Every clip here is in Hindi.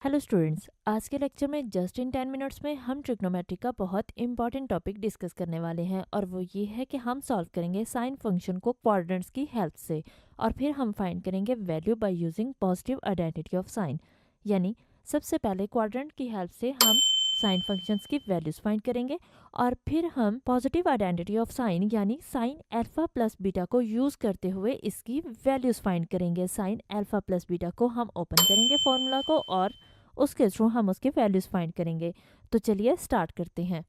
हेलो स्टूडेंट्स, आज के लेक्चर में जस्ट इन 10 मिनट्स में हम ट्रिग्नोमेट्री का बहुत इंपॉर्टेंट टॉपिक डिस्कस करने वाले हैं और वो ये है कि हम सॉल्व करेंगे साइन फंक्शन को क्वाड्रेंट्स की हेल्प से और फिर हम फाइंड करेंगे value by using positive identity of sine. यानी सबसे पहले क्वाड्रेंट की हेल्प से हम साइन फंक्शंस की वैल्यूज फाइंड करेंगे और फिर हम पॉजिटिव आइडेंटिटी ऑफ साइन यानी साइन अल्फा प्लस बीटा को यूज़ करते हुए इसकी वैल्यूज फाइंड करेंगे। साइन अल्फा प्लस बीटा को हम ओपन करेंगे फॉर्मूला को और उसके थ्रू हम उसके वैल्यूज फाइंड करेंगे। तो चलिए स्टार्ट करते हैं।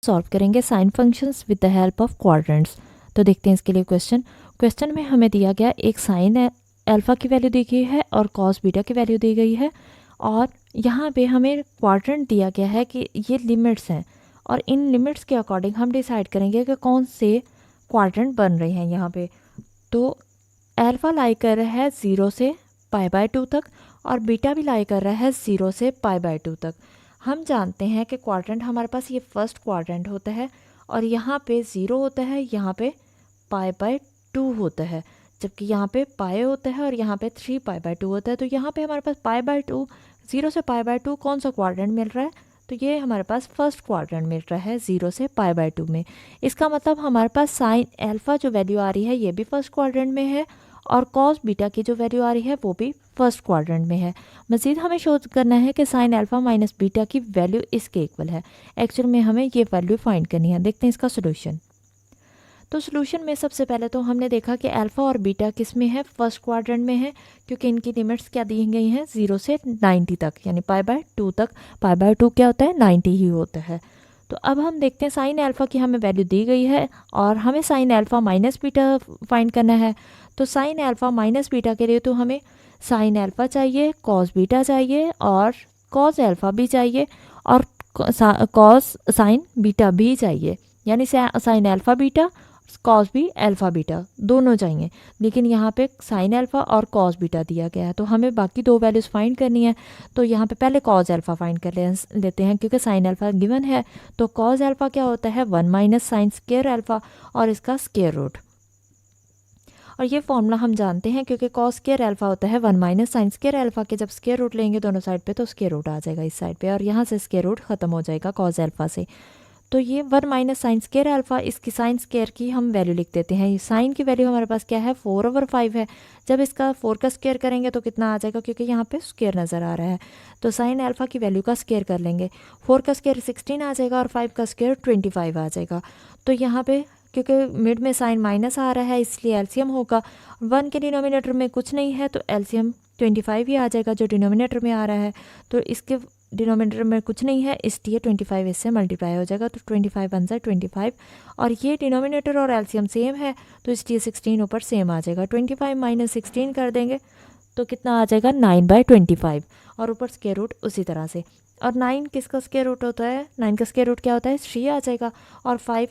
सॉल्व करेंगे sine functions with the help of quadrants. तो देखते हैं इसके लिए क्वेश्चन में हमें दिया गया एक साइन अल्फा की वैल्यू दी गई है और कॉस बीटा की वैल्यू दी गई है और यहाँ पे हमें क्वाड्रेंट दिया गया है कि ये लिमिट्स हैं और इन लिमिट्स के अकॉर्डिंग हम डिसाइड करेंगे कि कौन से क्वाड्रेंट बन रहे हैं यहाँ पे। तो अल्फा लाई कर रहा है 0 से π/2 तक और बीटा भी लाई कर रहा है 0 से π/2 तक। हम जानते हैं कि क्वाड्रेंट हमारे पास ये फर्स्ट क्वाड्रेंट होता है और यहाँ पे 0 होता है, यहाँ पे π/2 होता है, जबकि यहाँ पे पाए होता है और यहाँ पे 3π/2 होता है। तो यहाँ पे हमारे पास π/2 0 से π/2 कौन सा क्वाड्रेंट मिल रहा है? तो ये हमारे पास फर्स्ट क्वाड्रेंट मिल रहा है 0 से π/2 में। इसका मतलब हमारे पास साइन अल्फा जो वैल्यू आ रही है ये भी फर्स्ट क्वाड्रेंट में है और कॉस बीटा की जो वैल्यू आ रही है वो भी फर्स्ट क्वाड्रेंट में है। मज़ीद हमें शो करना है कि साइन अल्फा माइनस बीटा की वैल्यू इसके इक्वल है। एक्चुअल में हमें ये वैल्यू फाइंड करनी है। देखते हैं इसका सोल्यूशन। तो सोल्यूशन में सबसे पहले तो हमने देखा कि अल्फा और बीटा किस में है? फर्स्ट क्वाड्रेंट में है, क्योंकि इनकी लिमिट्स क्या दी गई हैं? 0 से 90 तक, यानी π/2 तक। π/2 क्या होता है? 90 ही होता है। तो अब हम देखते हैं साइन अल्फा की हमें वैल्यू दी गई है और हमें sine alpha minus beta find करना है। तो साइन अल्फा माइनस बीटा के लिए तो हमें साइन अल्फा चाहिए, कॉस बीटा चाहिए और कॉस अल्फा भी चाहिए और कॉस साइन बीटा भी चाहिए, यानी साइन अल्फा बीटा कॉस भी अल्फा बीटा दोनों चाहिए। लेकिन यहाँ पे साइन अल्फा और कॉस बीटा दिया गया है तो हमें बाकी दो वैल्यूज़ फाइंड करनी है। तो यहाँ पे पहले कॉस अल्फा फाइंड कर लेते हैं, क्योंकि साइन अल्फा गिवन है। तो कॉस अल्फा क्या होता है? 1 माइनस साइन स्क्वायर अल्फा और इसका स्क्वायर रूट। और ये फॉर्मूला हम जानते हैं, क्योंकि कॉस स्क्वायर अल्फा होता है 1 माइनस साइन स्क्वायर अल्फा के जब स्क्वायर रूट लेंगे दोनों साइड पे तो स्क्वायर रूट आ जाएगा इस साइड पे और यहाँ से स्क्वायर रूट ख़त्म हो जाएगा कॉस अल्फा से। तो ये 1 माइनस साइन स्क्वायर अल्फा, इसकी साइन स्क्वायर की हम वैल्यू लिख देते हैं। साइन की वैल्यू हमारे पास क्या है? 4/5 है। जब इसका 4 का स्क्वायर करेंगे तो कितना आ जाएगा? क्योंकि यहाँ पे स्क्वायर नज़र आ रहा है तो साइन अल्फा की वैल्यू का स्क्वायर कर लेंगे। 4 का स्क्वायर 16 आ जाएगा और 5 का स्क्वायर 25 आ जाएगा। तो यहाँ पे क्योंकि मिड में साइन माइनस आ रहा है इसलिए एलसीएम होगा। 1 के डिनोमिनेटर में कुछ नहीं है तो एलसीएम 25 ही आ जाएगा जो डिनोमिनेटर में आ रहा है। तो इसके डिनोमिनेटर में कुछ नहीं है इसलिए 25 इससे मल्टीप्लाई हो जाएगा। तो 25 आंसर 25 और ये डिनोमिनेटर और एलसीएम सेम है तो इसलिए 16 ऊपर सेम आ जाएगा। 25 माइनस 16 कर देंगे तो कितना आ जाएगा? 9/25 और ऊपर स्क्वायर रूट उसी तरह से। और 9 किसका स्क्वायर रूट होता है? 9 का स्क्वायर रूट क्या होता है? 3 आ जाएगा और 5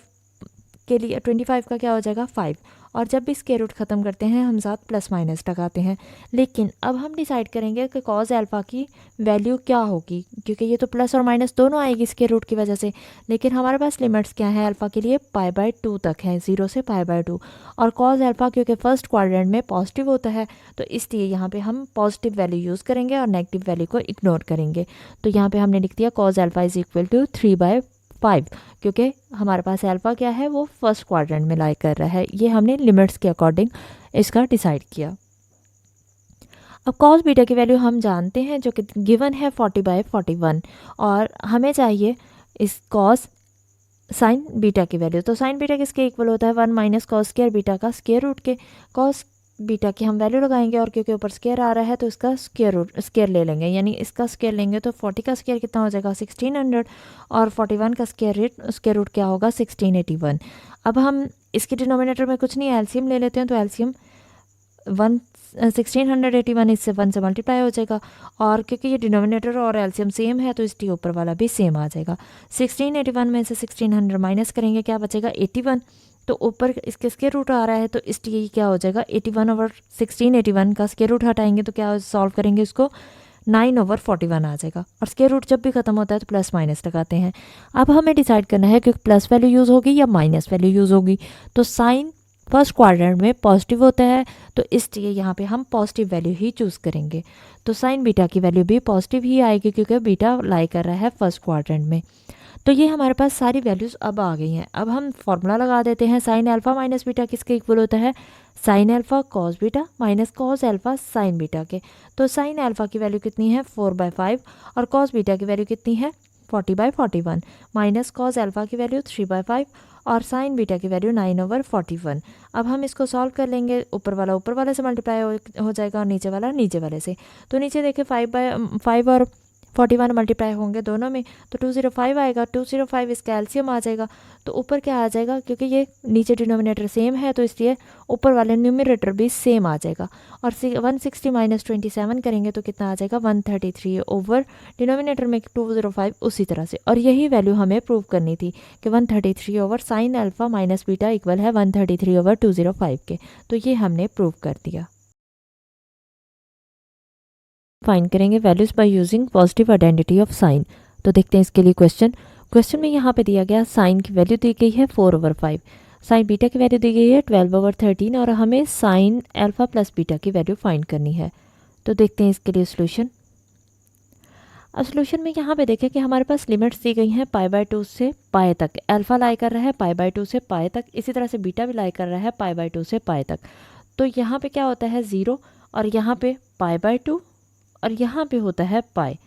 के लिए 25 का क्या हो जाएगा? 5। और जब भी स्क्वायर रूट ख़त्म करते हैं हम साथ प्लस माइनस लगाते हैं। लेकिन अब हम डिसाइड करेंगे कि कॉस अल्फा की वैल्यू क्या होगी, क्योंकि ये तो प्लस और माइनस दोनों आएगी स्क्वायर रूट की वजह से। लेकिन हमारे पास लिमिट्स क्या है अल्फ़ा के लिए? π/2 तक है, 0 से π/2। और कॉस अल्फा क्योंकि फर्स्ट क्वाड्रेंट में पॉजिटिव होता है तो इसलिए यहाँ पे हम पॉजिटिव वैल्यू यूज़ करेंगे और नेगेटिव वैल्यू को इग्नोर करेंगे। तो यहाँ पे हमने लिख दिया cos alpha is equal to 3/5, क्योंकि हमारे पास अल्फा क्या है? वो फर्स्ट क्वाड्रेंट में लाई कर रहा है। ये हमने लिमिट्स के अकॉर्डिंग इसका डिसाइड किया। अब कॉस बीटा की वैल्यू हम जानते हैं जो कि गिवन है 40/41 और हमें चाहिए इस कॉस साइन बीटा की वैल्यू। तो साइन बीटा किसके इक्वल होता है? 1 माइनस कॉस स्क्वायर बीटा का स्क्वायर रूट के। कॉस बीटा की हम वैल्यू लगाएंगे और क्योंकि ऊपर स्क्वायर आ रहा है तो इसका स्क्वायर ले लेंगे, यानी इसका स्क्वायर लेंगे तो 40 का स्क्वायर कितना हो जाएगा? 1600 और 41 का स्क्वायर रूट क्या होगा? 1681। अब हम इसके डिनोमिनेटर में कुछ नहीं है, एलसीएम ले लेते हैं। तो एलसीएम 1681 इससे 1 से मल्टीप्लाई हो जाएगा और क्योंकि ये डिनोमिनेटर और एलसीएम सेम है तो इसलिए ऊपर वाला भी सेम आ जाएगा। 1681 में से 1600 माइनस करेंगे, क्या बचेगा? 81। तो ऊपर इसके स्क्वायर रूट आ रहा है तो इसलिए क्या हो जाएगा? 81/1681 का स्क्वायर रूट हटाएंगे तो क्या सॉल्व करेंगे इसको? 9/41 आ जाएगा। और स्क्वायर रूट जब भी खत्म होता है तो प्लस माइनस लगाते हैं। अब हमें डिसाइड करना है कि प्लस वैल्यू यूज़ होगी या माइनस वैल्यू यूज़ होगी। तो साइन फर्स्ट क्वाड्रेंट में पॉजिटिव होता है, तो इसलिए यहाँ पे हम पॉजिटिव वैल्यू ही चूज़ करेंगे। तो साइन बीटा की वैल्यू भी पॉजिटिव ही आएगी क्योंकि बीटा लाई कर रहा है फर्स्ट क्वाड्रेंट में। तो ये हमारे पास सारी वैल्यूज़ अब आ गई हैं। अब हम फॉर्मूला लगा देते हैं। साइन अल्फ़ा माइनस बीटा किसके इक्वल होता है? Sine alpha cos beta minus cos alpha sine beta के। तो साइन अल्फ़ा की वैल्यू कितनी है? 4/5 और कॉस बीटा की वैल्यू कितनी है? 40/41 माइनस कॉस अल्फ़ा की वैल्यू 3/5 और साइन बीटा की वैल्यू 9/41। अब हम इसको सॉल्व कर लेंगे। ऊपर वाला से मल्टीप्लाई हो जाएगा और नीचे वाला नीचे वाले से। तो नीचे देखिए 5/5 और 41 मल्टीप्लाई होंगे दोनों में, तो 205 आएगा। 205 इसका एलसीएम आ जाएगा। तो ऊपर क्या आ जाएगा? क्योंकि ये नीचे डिनोमिनेटर सेम है तो इसलिए ऊपर वाले न्यूमरेटर भी सेम आ जाएगा। और 160 माइनस 27 करेंगे तो कितना आ जाएगा? 133 ओवर डिनोमिनेटर में 205 उसी तरह से। और यही वैल्यू हमें प्रूव करनी थी कि 133 over sine alpha minus beta equal है 133 ओवर 205 के। तो ये हमने प्रूव कर दिया। फाइंड करेंगे values by using positive identity of sine. तो देखते हैं इसके लिए क्वेश्चन में यहाँ पे दिया गया साइन की वैल्यू दी गई है 4/5, साइन बीटा की वैल्यू दी गई है 12/13 और हमें साइन अल्फा प्लस बीटा की वैल्यू फाइंड करनी है। तो देखते हैं इसके लिए सोल्यूशन। अब सोल्यूशन में यहाँ पे देखें कि हमारे पास लिमिट्स दी गई हैं π/2 से पाए तक। अल्फा लाई कर रहा है π/2 से पाए तक, इसी तरह से बीटा भी लाई कर रहा है π/2 से पाए तक। तो यहाँ पे क्या होता है 0 और यहाँ पे π/2 और यहाँ पे होता है पाई।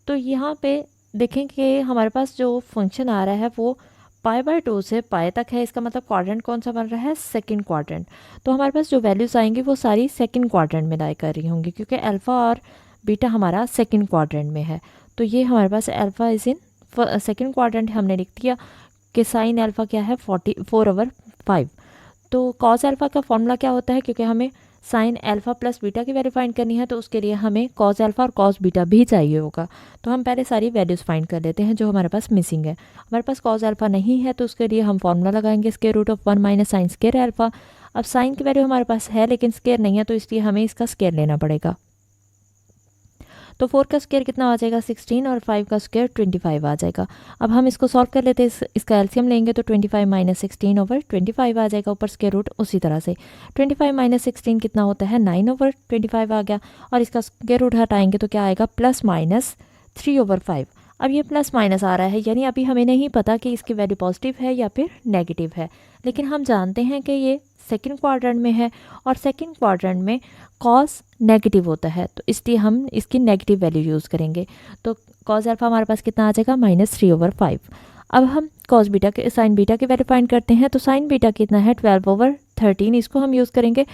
तो यहाँ पे देखें कि हमारे पास जो फंक्शन आ रहा है वो π/2 से पाई तक है। इसका मतलब क्वाड्रेंट कौन सा बन रहा है? Second quadrant. तो हमारे पास जो वैल्यूज आएंगी वो सारी सेकंड क्वाड्रेंट में लाई कर रही होंगी क्योंकि अल्फ़ा और बीटा हमारा सेकंड क्वाड्रेंट में है। तो ये हमारे पास alpha is in second quadrant हमने लिख दिया कि साइन अल्फ़ा क्या है 4/5। तो कॉस अल्फ़ा का फॉर्मूला क्या होता है? क्योंकि हमें साइन अल्फ़ा प्लस बीटा की वैल्यू फाइंड करनी है तो उसके लिए हमें कॉस अल्फ़ा और कॉस बीटा भी चाहिए होगा। तो हम पहले सारी वैल्यूज़ फाइंड कर लेते हैं जो हमारे पास मिसिंग है। हमारे पास कॉस अल्फ़ा नहीं है तो उसके लिए हम फॉर्मूला लगाएंगे square root of 1 minus sine square alpha. अब साइन की वैल्यू हमारे पास है लेकिन स्क्वायर नहीं है तो इसलिए हमें इसका स्क्वायर लेना पड़ेगा। तो 4 का स्क्वायर कितना आ जाएगा? 16 और 5 का स्क्वायर 25 आ जाएगा। अब हम इसको सॉल्व कर लेते हैं। इसका एलसीएम लेंगे तो 25 माइनस 16 ओवर 25 आ जाएगा। ऊपर स्क्वायर रूट उसी तरह से 25 माइनस 16 कितना होता है? 9 ओवर 25 आ गया। और इसका स्क्वायर रूट हटाएंगे तो क्या आएगा? Plus minus 3/5। अब ये प्लस माइनस आ रहा है यानी अभी हमें नहीं पता कि इसकी वैल्यू पॉजिटिव है या फिर नेगेटिव है, लेकिन हम जानते हैं कि ये सेकंड क्वाड्रेंट में है और सेकंड क्वाड्रेंट में कॉस नेगेटिव होता है तो इसलिए हम इसकी नेगेटिव वैल्यू यूज़ करेंगे। तो कॉस अल्फ़ा हमारे पास कितना आ जाएगा? -3/5। अब हम कॉस बीटा के साइन बीटा की वैल्यू फाइंड करते हैं। तो साइन बीटा कितना है? 12/13। इसको हम यूज़ करेंगे,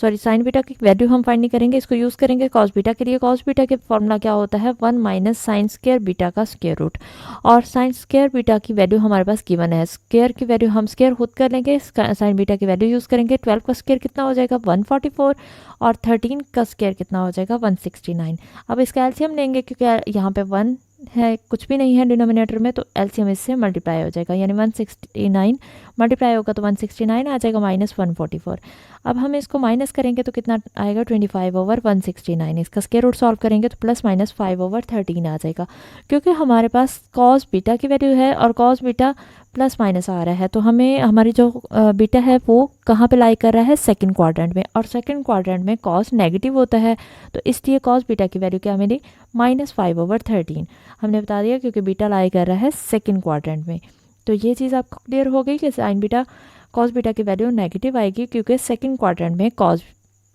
सॉरी साइन बीटा की वैल्यू हम फाइंड नहीं करेंगे, इसको यूज़ करेंगे कॉस बीटा के लिए। कॉस बीटा के फॉर्मूला क्या होता है? 1 माइनस साइन स्क्वायर बीटा का स्क्वायर रूट। और साइन स्क्वायर बीटा की वैल्यू हमारे पास गिवन है। स्क्वायर की वैल्यू हम स्क्वायर खुद कर लेंगे, साइन बीटा की वैल्यू यूज़ करेंगे। 12 का स्क्वायर कितना हो जाएगा? 144 और 13 का स्क्वायर कितना हो जाएगा? 169। अब इसका एलसीएम लेंगे क्योंकि यहाँ पे 1 है, कुछ भी नहीं है डिनोमिनेटर में, तो एलसीएम इससे मल्टीप्लाई हो जाएगा यानी 169 मल्टीप्लाई होगा तो 169 आ जाएगा -144। अब हम इसको माइनस करेंगे तो कितना आएगा? 25/169। इसका स्क्वायर रूट सॉल्व करेंगे तो प्लस माइनस 5/13 आ जाएगा। क्योंकि हमारे पास कॉस बीटा की वैल्यू है और कॉस बीटा प्लस माइनस आ रहा है तो हमें हमारी जो बीटा है वो कहाँ पे लाई कर रहा है? सेकंड क्वाड्रेंट में, और सेकंड क्वाड्रेंट में कॉस नेगेटिव होता है तो इसलिए कॉस बीटा की वैल्यू क्या मिली? -5/13 हमने बता दिया क्योंकि बीटा लाई कर रहा है सेकंड क्वाड्रेंट में। तो ये चीज़ आपको क्लियर हो गई कि साइन बीटा कॉस बीटा की वैल्यू नेगेटिव आएगी क्योंकि सेकंड क्वाड्रेंट में कॉस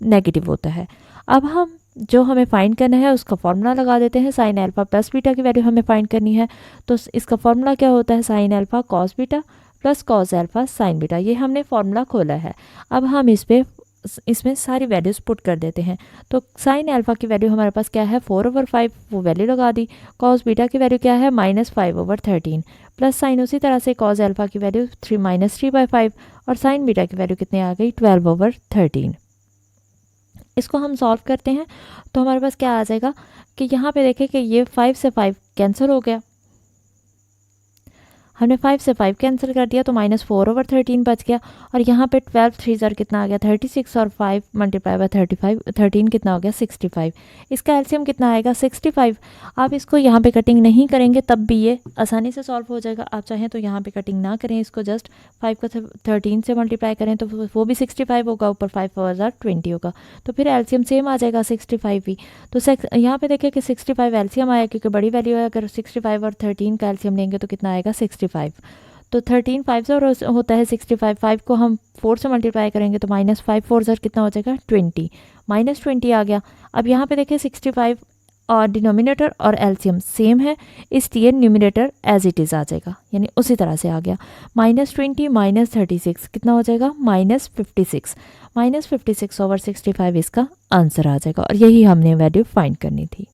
नेगेटिव होता है। अब हम जो हमें फाइंड करना है उसका फॉर्मूला लगा देते हैं। साइन अल्फ़ा प्लस बीटा की वैल्यू हमें फाइंड करनी है तो इसका फॉर्मूला क्या होता है? Sine alpha cos beta plus cos alpha sine beta. ये हमने फॉर्मूला खोला है। अब हम इसमें सारी वैल्यूज़ पुट कर देते हैं। तो साइन अल्फ़ा की वैल्यू हमारे पास क्या है? 4/5, वो वैल्यू लगा दी। कॉस बीटा की वैल्यू क्या है? -5/13 प्लस साइन उसी तरह से कॉस अल्फ़ा की वैल्यू -3/5 और साइन बीटा की वैल्यू कितनी आ गई? 12/13। इसको हम सॉल्व करते हैं तो हमारे पास क्या आ जाएगा कि यहाँ पे देखें कि ये 5 से 5 कैंसिल हो गया। हमने 5 से 5 कैंसिल कर दिया तो -4/13 बच गया। और यहाँ पे 12 3 ज़र कितना आ गया 36 और 5 मल्टीप्लाई बाय 35 13 कितना हो गया 65। इसका एलसीएम कितना आएगा 65। आप इसको यहाँ पे कटिंग नहीं करेंगे तब भी ये आसानी से सॉल्व हो जाएगा। आप चाहें तो यहाँ पे कटिंग ना करें, इसको जस्ट 5 को 13 से मल्टीप्लाई करें तो वो भी 65 होगा, ऊपर 5 4 ज़र 20 होगा, तो फिर एलसीएम सेम आ जाएगा 65 ही। तो यहाँ पे देखिए कि 65 एलसीएम आया क्योंकि बड़ी वैल्यू है। अगर 65 और 13 का एलसीएम लेंगे तो कितना आएगा 65। तो 13 5 से होता है 65, 5 को हम 4 से मल्टीप्लाई करेंगे तो -5 4 ज़र कितना हो जाएगा 20, -20 आ गया। अब यहाँ पे देखिए 65 और डिनोमिनेटर और एलसीएम सेम है, इसलिए न्यूमिनेटर एज इट इज़ आ जाएगा, यानी उसी तरह से आ गया। -20 -36 कितना हो जाएगा -56। -56/65 इसका आंसर आ जाएगा और यही हमने वैल्यू फाइंड करनी थी।